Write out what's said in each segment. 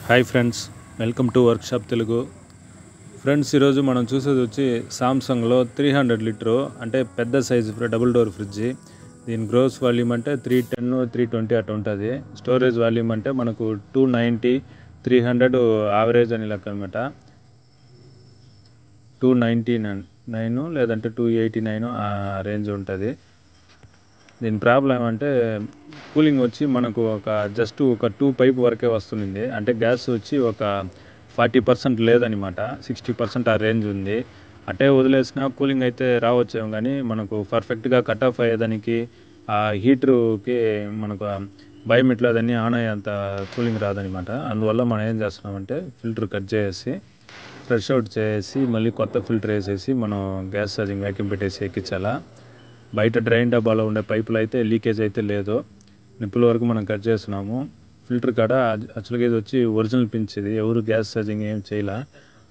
Hi friends, welcome to workshop Telugu. Friends, ఈరోజు మనం చూసేది వచ్చి సామ్సంగ్లో 300 లీటరు అంటే పెద్ద సైజు డబుల్ డోర్ ఫ్రిడ్జ్. దీని గ్రోస్ వాల్యూమ్ అంటే 310 320 అట్లా ఉంటుంది. స్టోరేజ్ వాల్యూమ్ అంటే మనకు 290 300 యావరేజ్ అని లెక్క అనమాట. 299 లేదంటే 289 ఆ రేంజ్ ఉంటుంది. దీని ప్రాబ్లం ఏమంటే కూలింగ్ వచ్చి మనకు జస్ట్ ఒక 2 పైప్ వరకే వస్తుంది. అంటే గ్యాస్ వచ్చి ఒక 40% లేదనమాట, 60% ఆ రేంజ్ ఉంది. అట్టే వదిలేసిన కూలింగ్ అయితే రావచ్చేమో, కానీ మనకు పర్ఫెక్ట్గా కట్ ఆఫ్ అయ్యేదానికి ఆ హీటర్కి మనకు బయోమీటర్ అదన్నీ ఆన్ అయ్యేంత కూలింగ్ రాదనమాట. అందువల్ల మనం ఏం చేస్తున్నామంటే ఫిల్టర్ కట్ చేసి ఫ్రెష్ అవుట్ చేసి మళ్ళీ కొత్త ఫిల్టర్ వేసేసి మనం గ్యాస్ ఛార్జింగ్ వ్యాక్యూమ్ పెట్టేసి ఎక్కించాలా. బయట డ్రైన్ డబ్బాలో ఉండే పైపులు అయితే లీకేజ్ అయితే లేదు. నిప్పుల వరకు మనం కట్ చేస్తున్నాము. ఫిల్టర్ కాడ యాక్చువల్గా ఇది వచ్చి ఒరిజినల్ పించ్, ఇది ఎవరు గ్యాస్ ఛార్జింగ్ ఏం చేయలే,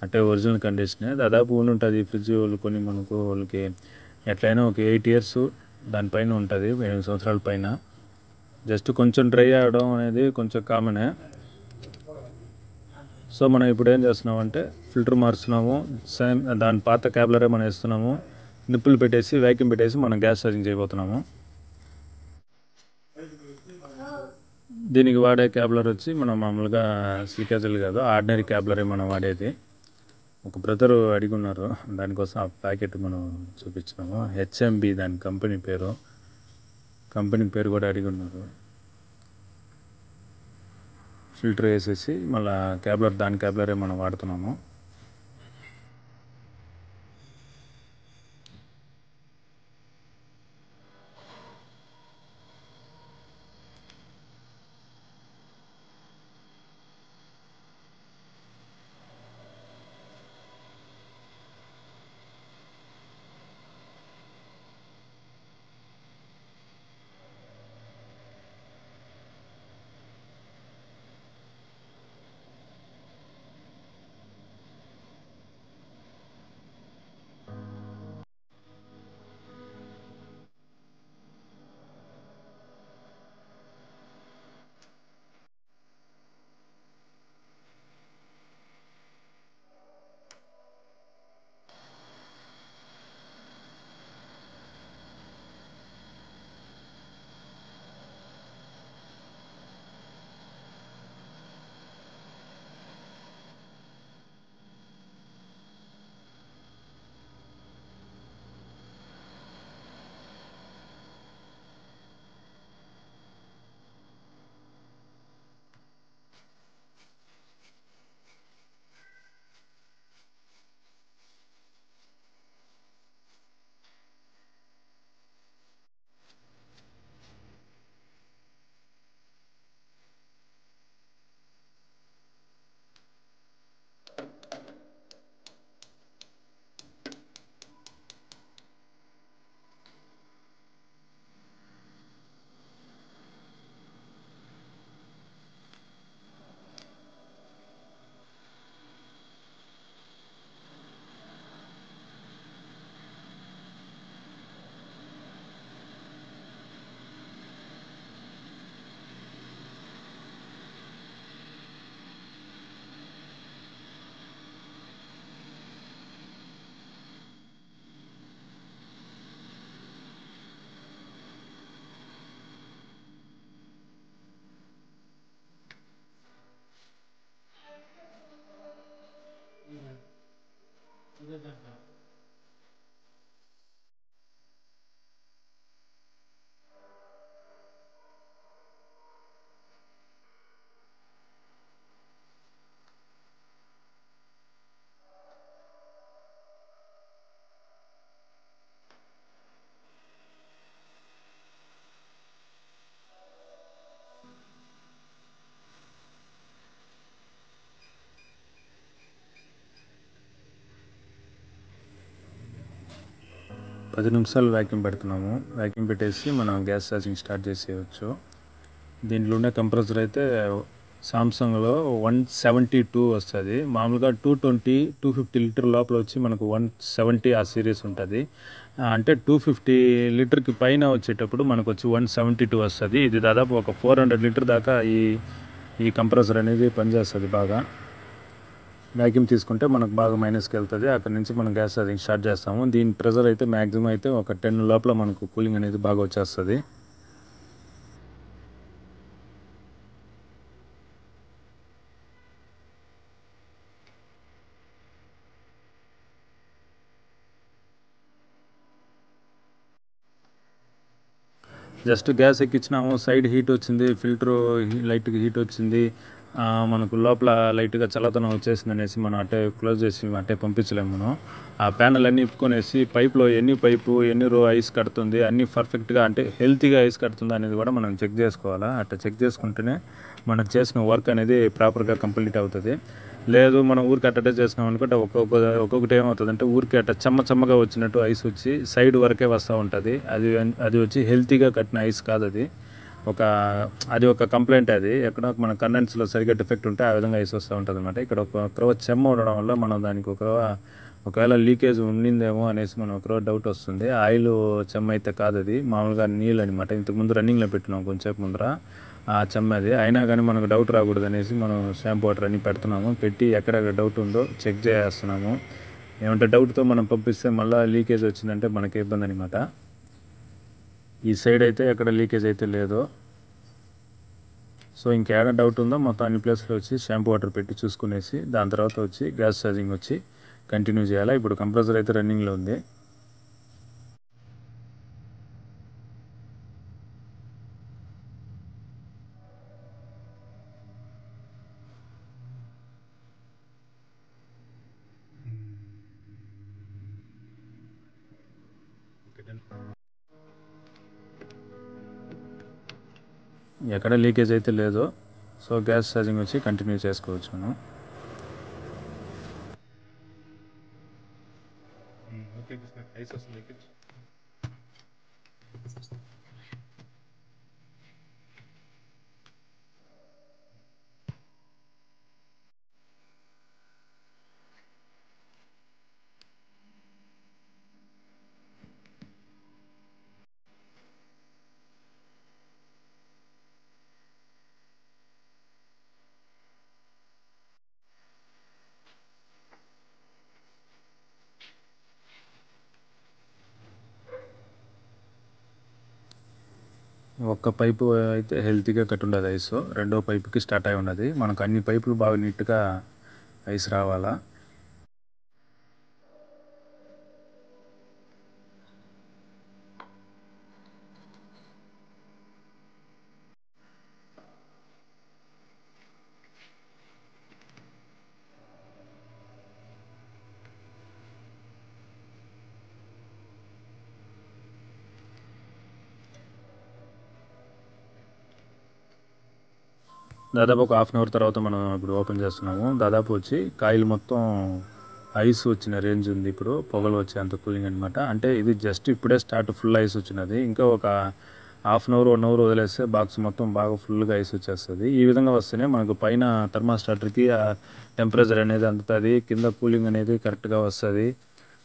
అంటే ఒరిజినల్ కండిషనే. దాదాపు ఉంటుంది ఫ్రిడ్జ్ కొని మనకు వాళ్ళకి ఎట్లయినా ఒక 8 years దానిపైన ఉంటుంది, 8 సంవత్సరాల పైన. జస్ట్ కొంచెం డ్రై అవడం అనేది కొంచెం కామనే. సో మనం ఇప్పుడు ఏం చేస్తున్నామంటే ఫిల్టర్ మారుస్తున్నాము, సేమ్ దాని పాత క్యాబ్లరే మనం వేస్తున్నాము. నిప్పులు పెట్టేసి వ్యాక్యూమ్ పెట్టేసి మనం గ్యాస్ ఛార్జింగ్ చేయబోతున్నాము. దీనికి వాడే క్యాబ్లర్ వచ్చి మనం మామూలుగా సీకేజల్ కాదు, ఆర్డినరీ క్యాబ్లరే మనం వాడేది. ఒక బ్రదరు అడిగి ఉన్నారు, దానికోసం ఆ ప్యాకెట్ మనం చూపించినాము. హెచ్ఎంబి దాని కంపెనీ పేరు కూడా అడిగి ఉన్నారు. ఫిల్టర్ వేసేసి మళ్ళీ దాని క్యాబ్లరే మనం వాడుతున్నాము. పది నిమిషాలు వ్యాక్యూమ్ పెడుతున్నాము. వ్యాక్యూమ్ పెట్టేసి మనం గ్యాస్ ఛార్జింగ్ స్టార్ట్ చేసేయచ్చు. దీంట్లో ఉండే కంప్రెసర్ అయితే సామ్సంగ్లో 172 వస్తుంది. మామూలుగా 220 250 లీటర్ లోపల వచ్చి మనకు 170 ఆ సిరీస్ ఉంటుంది. అంటే 250 లీటర్కి పైన వచ్చేటప్పుడు మనకు వచ్చి 172 వస్తుంది. ఇది దాదాపు ఒక 400 లీటర్ దాకా ఈ కంప్రెసర్ అనేది పనిచేస్తుంది బాగా. వ్యాక్యూమ్ తీసుకుంటే మనకు బాగా మైనస్కి వెళ్తుంది. అక్కడ నుంచి మనం గ్యాస్ అది స్టార్ట్ చేస్తాము. దీని ప్రెజర్ అయితే మ్యాక్సిమం అయితే ఒక 10 లోపల మనకు కూలింగ్ అనేది బాగా వచ్చేస్తుంది. జస్ట్ గ్యాస్ ఎక్కించినాము, సైడ్ హీట్ వచ్చింది, ఫిల్టరు లైట్గా హీట్ వచ్చింది, మనకు లోపల లైట్గా చల్లదనం వచ్చేసింది అనేసి మనం అట్టే క్లోజ్ చేసి అట్టే పంపించలేము. మనం ఆ ప్యానల్ అన్నీ ఇప్పుకొనేసి పైప్లో ఎన్ని రో ఐస్ కడుతుంది, అన్నీ పర్ఫెక్ట్గా అంటే హెల్తీగా ఐస్ కడుతుందా అనేది కూడా మనం చెక్ చేసుకోవాలా. అట్లా చెక్ చేసుకుంటేనే మనం చేసిన వర్క్ అనేది ప్రాపర్గా కంప్లీట్ అవుతుంది. లేదు మనం ఊరికి అట్టటే చేసినాం అనుకుంటే ఒక్కొక్కటి ఏమవుతుందంటే ఊరికి అట్ట చెమ్మగా వచ్చినట్టు ఐస్ వచ్చి సైడ్ వరకే వస్తూ ఉంటుంది. అది వచ్చి హెల్తీగా కట్టిన ఐస్ కాదు అది. అది ఒక కంప్లైంట్. అది ఎక్కడ మన కండెన్స్లో సరిగ్గా డిఫెక్ట్ ఉంటే ఆ విధంగా ఐస్ వస్తూ ఉంటుంది అనమాట. ఇక్కడ ఒక చెమ్మ ఉండడం వల్ల మనం దానికి ఒకవేళ లీకేజ్ ఉండిందేమో అనేసి మనం డౌట్ వస్తుంది. ఆయిల్ చెమ్మ అయితే కాదు, అది మామూలుగా నీళ్ళు అనమాట. ఇంతకుముందు రన్నింగ్లో పెట్టినాం కొంచెంసేపు ముందర ఆ చెమ్మ అది. అయినా కానీ మనకు డౌట్ రాకూడదు అనేసి మనం షాంపూ వాటర్ అన్నీ పెడుతున్నాము. పెట్టి ఎక్కడెక్కడ డౌట్ ఉందో చెక్ చేస్తున్నాము. ఏమంటే డౌట్తో మనం పంపిస్తే మళ్ళీ లీకేజ్ వచ్చిందంటే మనకి ఇబ్బంది అనమాట. ఈ సైడ్ అయితే ఎక్కడ లీకేజ్ అయితే లేదు. సో ఇంకేడ డౌట్ ఉందో మొత్తం అన్ని ప్లేస్లో వచ్చి షాంపూ వాటర్ పెట్టి చూసుకునేసి దాని తర్వాత వచ్చి గ్యాస్ ఛార్జింగ్ వచ్చి కంటిన్యూ చేయాలి. ఇప్పుడు కంప్రెసర్ అయితే రన్నింగ్లో ఉంది. ఎక్కడ లీకేజ్ అయితే లేదు. సో గ్యాస్ ఛార్జింగ్ వచ్చి కంటిన్యూ చేసుకోవచ్చు మనం. ఒక్క పైపు అయితే హెల్తీగా కట్టి ఉండదు ఐస్. రెండో పైపుకి స్టార్ట్ అయి ఉన్నది. మనకు అన్ని పైపులు బాగా నీట్గా ఐస్ రావాలా. దాదాపు ఒక హాఫ్ అన్ అవర్ తర్వాత మనం ఇప్పుడు ఓపెన్ చేస్తున్నాము. దాదాపు వచ్చి కాయిల్ మొత్తం ఐస్ వచ్చిన రేంజ్ ఉంది. ఇప్పుడు పొగలు వచ్చే అంత కూలింగ్ అనమాట. అంటే ఇది జస్ట్ ఇప్పుడే స్టార్ట్, ఫుల్ ఐస్ వచ్చినది. ఇంకా ఒక హాఫ్ అన్ అవర్ 1 అవర్ వదిలేస్తే బాక్స్ మొత్తం బాగా ఫుల్గా ఐస్ వచ్చేస్తుంది. ఈ విధంగా వస్తేనే మనకు పైన థర్మాస్టాటర్కి ఆ టెంపరేచర్ అనేది అందుతుంది, కింద కూలింగ్ అనేది కరెక్ట్గా వస్తుంది.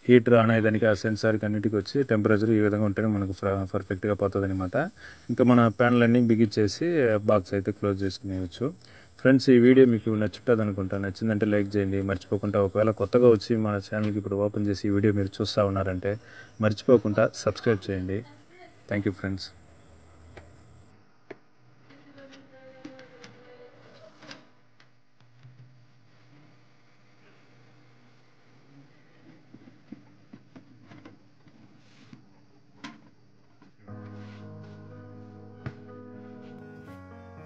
హీటర్ ఆన్ అయ్యేదానికి ఆ సెన్సార్కి అన్నిటికీ వచ్చి టెంపరేచర్ ఈ విధంగా ఉంటేనే మనకు పర్ఫెక్ట్గా పోతుంది అనమాట. ఇంకా మన ప్యాన్లన్నీ బిగించేసి బాక్స్ అయితే క్లోజ్ చేసుకునేవచ్చు. ఫ్రెండ్స్, ఈ వీడియో మీకు నచ్చుతుంది అనుకుంటా. నచ్చిందంటే లైక్ చేయండి మర్చిపోకుండా. ఒకవేళ కొత్తగా వచ్చి మన ఛానల్కి ఇప్పుడు ఓపెన్ చేసి ఈ వీడియో మీరు చూస్తూ ఉన్నారంటే మర్చిపోకుండా సబ్స్క్రైబ్ చేయండి. Thank you friends.